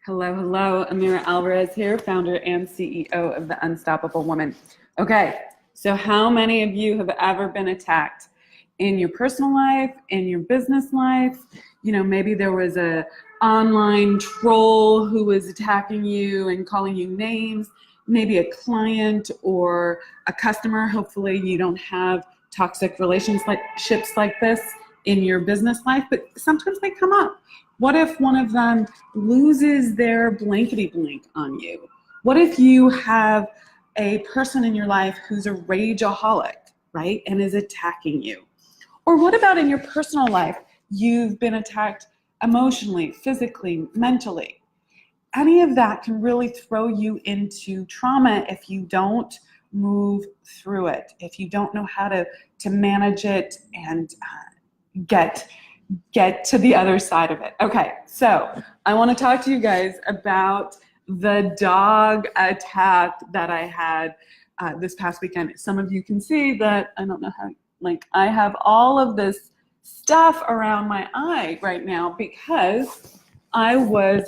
Hello, hello. Amira Alvarez here, founder and CEO of The Unstoppable Woman. Okay, so how many of you have ever been attacked in your personal life, in your business life? You know, maybe there was a online troll who was attacking you and calling you names, maybe a client or a customer. Hopefully you don't have toxic relationships like this in your business life, but sometimes they come up. What if one of them loses their blankety blank on you? What if you have a person in your life who's a rageaholic, right, and is attacking you? Or what about in your personal life, you've been attacked emotionally, physically, mentally? Any of that can really throw you into trauma if you don't move through it, if you don't know how to manage it and get to the other side of it. Okay, so I want to talk to you guys about the dog attack that I had this past weekend. Some of you can see that I don't know how, I have all of this stuff around my eye right now because I was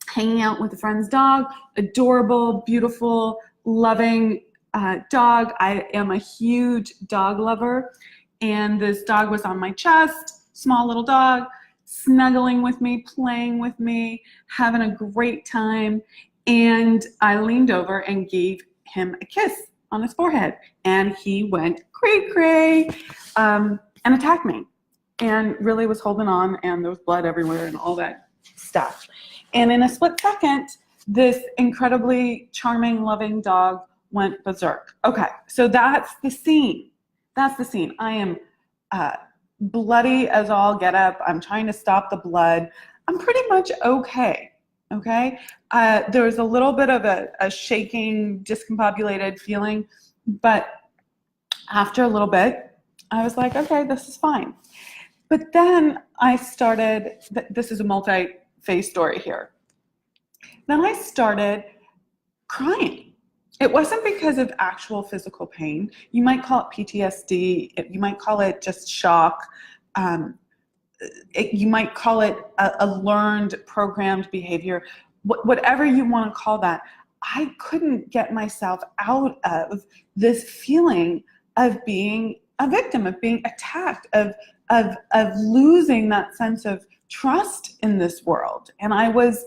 hanging out with a friend's dog, adorable, beautiful, loving dog. I am a huge dog lover, and this dog was on my chest. Small little dog, snuggling with me, playing with me, having a great time. And I leaned over and gave him a kiss on his forehead. And he went cray-cray and attacked me. And really was holding on, and there was blood everywhere and all that stuff. And in a split second, this incredibly charming, loving dog went berserk. Okay, so that's the scene. That's the scene. I am bloody as all get up. I'm trying to stop the blood. I'm pretty much okay. There was a little bit of a shaking, discombobulated feeling, but after a little bit, I was like, okay, this is fine. But then I started, this is a multi-phase story here. Then I started crying. It wasn't because of actual physical pain. You might call it PTSD. You might call it just shock. You might call it a learned, programmed behavior. Whatever you want to call that. I couldn't get myself out of this feeling of being a victim, of being attacked, of losing that sense of trust in this world. And I was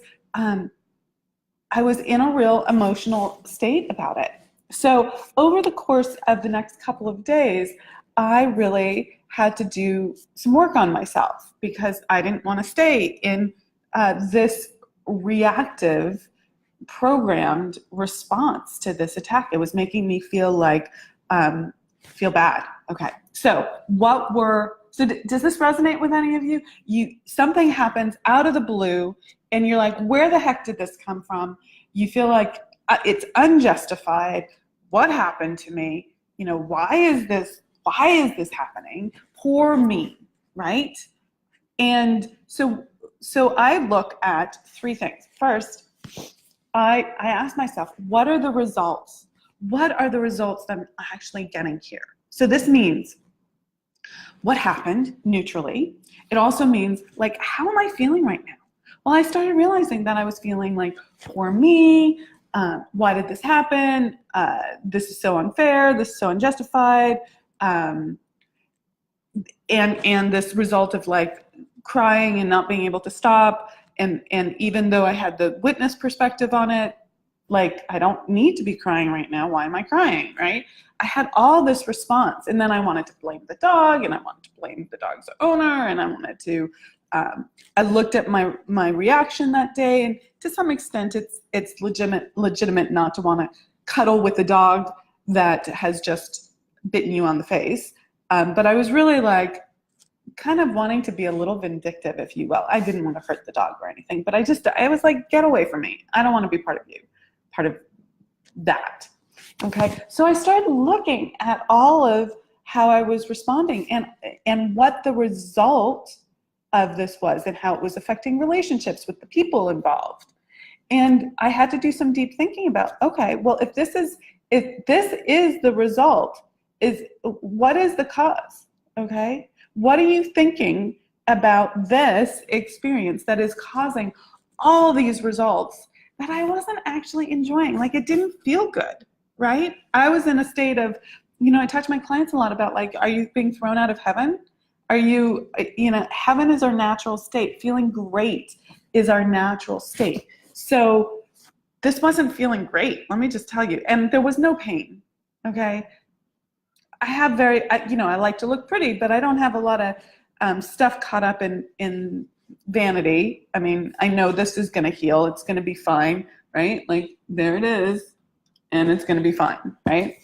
in a real emotional state about it. So over the course of the next couple of days, I really had to do some work on myself because I didn't want to stay in this reactive, programmed response to this attack. It was making me feel bad. Okay, so does this resonate with any of you? Something happens out of the blue, and you're like, where the heck did this come from? You feel like it's unjustified. What happened to me? You know, why is this happening? Poor me, right? And so I look at three things. First, I ask myself, what are the results? What are the results that I'm actually getting here? So this means what happened neutrally. It also means, how am I feeling right now? Well, I started realizing that I was feeling like, poor me, why did this happen? This is so unfair, this is so unjustified. And this result of crying and not being able to stop. And even though I had the witness perspective on it, I don't need to be crying right now. Why am I crying, right? I had all this response, and then I wanted to blame the dog, and I wanted to blame the dog's owner, and I wanted to, I looked at my reaction that day, and to some extent it's legitimate not to want to cuddle with the dog that has just bitten you on the face. But I was really kind of wanting to be a little vindictive, if you will. I didn't want to hurt the dog or anything, but I was like, get away from me. I don't want to be part of that. Okay, so I started looking at all of how I was responding and what the result of this was and how it was affecting relationships with the people involved. And I had to do some deep thinking about, okay, well, if this is the result, what is the cause? Okay, what are you thinking about this experience that is causing all these results that I wasn't actually enjoying. Like, it didn't feel good, right? I was in a state of, I touch my clients a lot about, like, are you being thrown out of heaven? Are you, heaven is our natural state. Feeling great is our natural state. So this wasn't feeling great, let me just tell you. And there was no pain, okay? I have I like to look pretty, but I don't have a lot of stuff caught up in vanity. I mean, I know this is going to heal. It's going to be fine, right? Like, there it is, and it's going to be fine, right?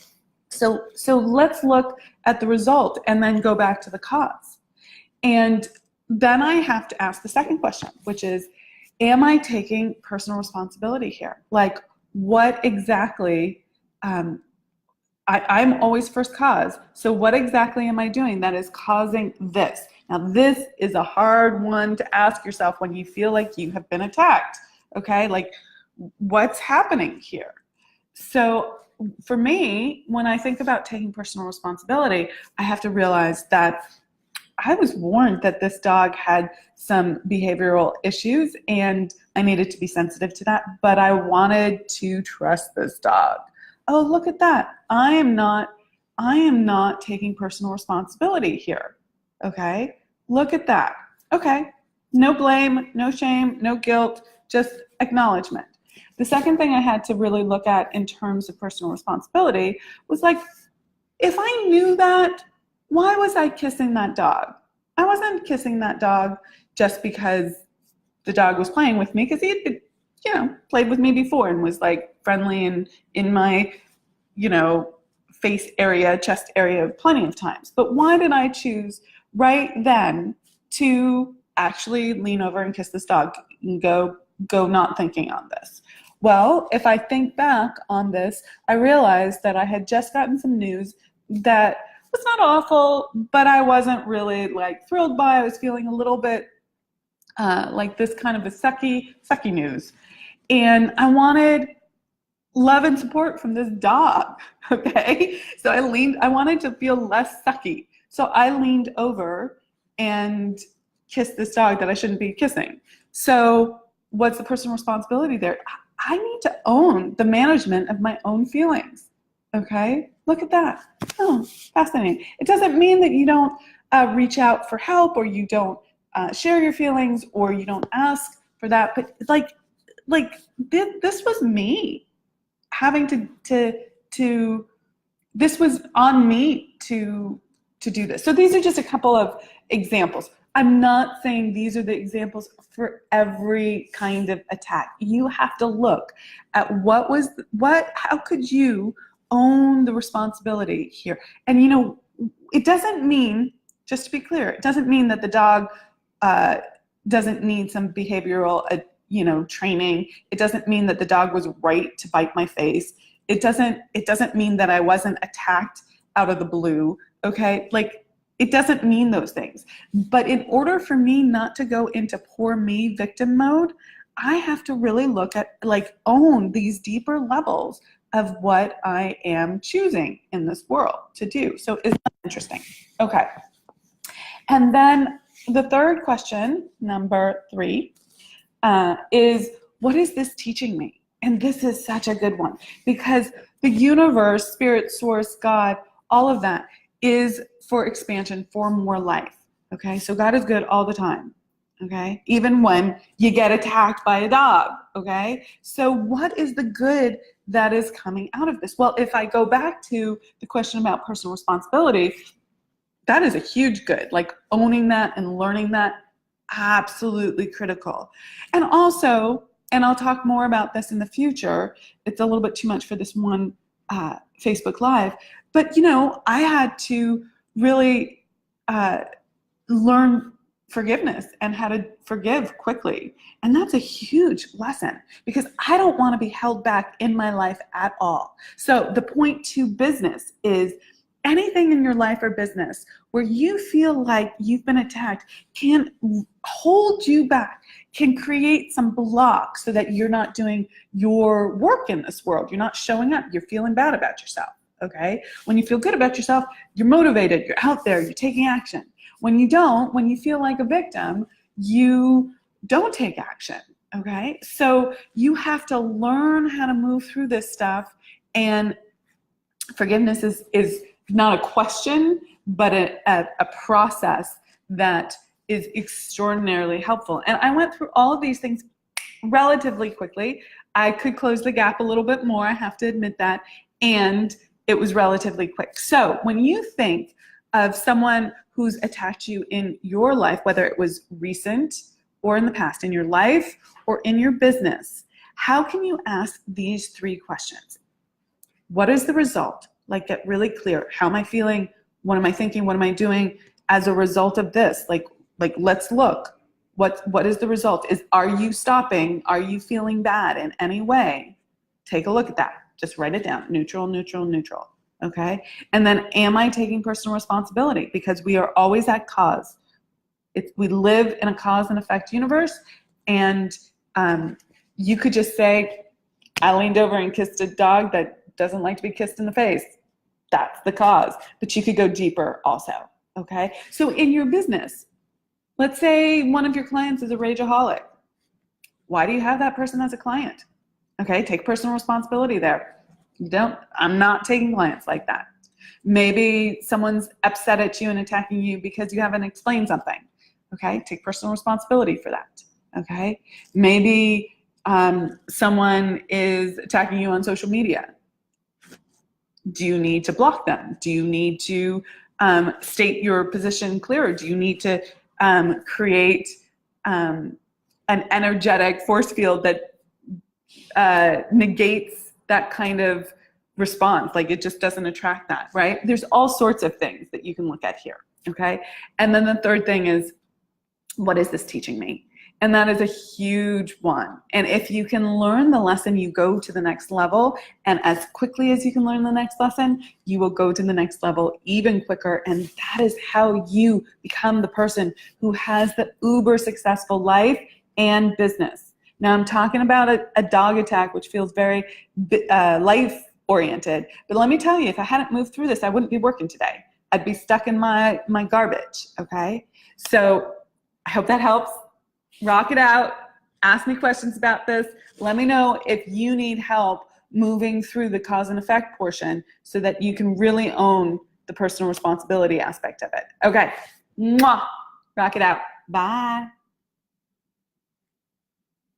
So let's look at the result and then go back to the cause. And then I have to ask the second question, which is, am I taking personal responsibility here? Like, what exactly, I'm always first cause. So what exactly am I doing that is causing this? Now, this is a hard one to ask yourself when you feel like you have been attacked, okay? Like, what's happening here? So for me, when I think about taking personal responsibility, I have to realize that I was warned that this dog had some behavioral issues and I needed to be sensitive to that, but I wanted to trust this dog. Oh, look at that. I am not taking personal responsibility here. Okay? Look at that. Okay. No blame, no shame, no guilt, just acknowledgement. The second thing I had to really look at in terms of personal responsibility was, like, if I knew that, why was I kissing that dog? I wasn't kissing that dog just because the dog was playing with me, because he had, played with me before and was, like, friendly and in my, face area, chest area plenty of times. But why did I choose right then to actually lean over and kiss this dog and go not thinking on this? Well, if I think back on this, I realized that I had just gotten some news that was not awful, but I wasn't really, like, thrilled by. I was feeling a little bit like this kind of a sucky news. And I wanted love and support from this dog, okay? So I wanted to feel less sucky. So I leaned over and kissed this dog that I shouldn't be kissing. So what's the personal responsibility there? I need to own the management of my own feelings, okay? Look at that. Oh, fascinating. It doesn't mean that you don't reach out for help, or you don't share your feelings, or you don't ask for that, but like this was me having to this was on me to do this. So these are just a couple of examples. I'm not saying these are the examples for every kind of attack. You have to look at how could you own the responsibility here? And it doesn't mean, just to be clear, it doesn't mean that the dog doesn't need some behavioral training. It doesn't mean that the dog was right to bite my face. It doesn't mean that I wasn't attacked out of the blue, okay? Like, it doesn't mean those things. But in order for me not to go into poor me victim mode, I have to really look at, own these deeper levels of what I am choosing in this world to do. So isn't that interesting? Okay. And then the third question, number 3, is, what is this teaching me? And this is such a good one, because the universe, spirit, source, God, all of that is for expansion, for more life. Okay, so God is good all the time. Okay, even when you get attacked by a dog. Okay, so what is the good that is coming out of this? Well, if I go back to the question about personal responsibility, that is a huge good. Like, owning that and learning that, absolutely critical. And also, and I'll talk more about this in the future, it's a little bit too much for this one Facebook Live, but I had to really learn forgiveness and how to forgive quickly. And that's a huge lesson, because I don't want to be held back in my life at all. So the point to business is, anything in your life or business where you feel like you've been attacked can hold you back, can create some blocks so that you're not doing your work in this world. You're not showing up. You're feeling bad about yourself, okay? When you feel good about yourself, you're motivated, you're out there, you're taking action. When you don't, when you feel like a victim, you don't take action. Okay, so you have to learn how to move through this stuff, and forgiveness is not a question, but a process that is extraordinarily helpful. And I went through all of these things relatively quickly. I could close the gap a little bit more, I have to admit that, and it was relatively quick. So when you think of someone who's attacked you in your life, whether it was recent or in the past, in your life or in your business, how can you ask these 3 questions? What is the result? Like, get really clear. How am I feeling? What am I thinking? What am I doing as a result of this? Like let's look. What is the result? Are you stopping? Are you feeling bad in any way? Take a look at that. Just write it down. Neutral, neutral, neutral. Okay? And then, am I taking personal responsibility? Because we are always at cause. We live in a cause and effect universe, and you could just say, I leaned over and kissed a dog that doesn't like to be kissed in the face. That's the cause. But you could go deeper also. Okay? So in your business, let's say one of your clients is a rageaholic. Why do you have that person as a client? Okay, take personal responsibility there. I'm not taking clients like that. Maybe someone's upset at you and attacking you because you haven't explained something. Okay, take personal responsibility for that. Okay, maybe someone is attacking you on social media. Do you need to block them? Do you need to state your position clearer? Do you need to create an energetic force field that negates that kind of response? Like, it just doesn't attract that, right? There's all sorts of things that you can look at here, okay? And then the third thing is, what is this teaching me? And that is a huge one. And if you can learn the lesson, you go to the next level. And as quickly as you can learn the next lesson, you will go to the next level even quicker. And that is how you become the person who has the uber successful life and business. Now, I'm talking about a dog attack, which feels very life oriented. But let me tell you, if I hadn't moved through this, I wouldn't be working today. I'd be stuck in my garbage, okay? So I hope that helps. Rock it out. Ask me questions about this. Let me know if you need help moving through the cause and effect portion so that you can really own the personal responsibility aspect of it. Okay. Mwah. Rock it out. Bye.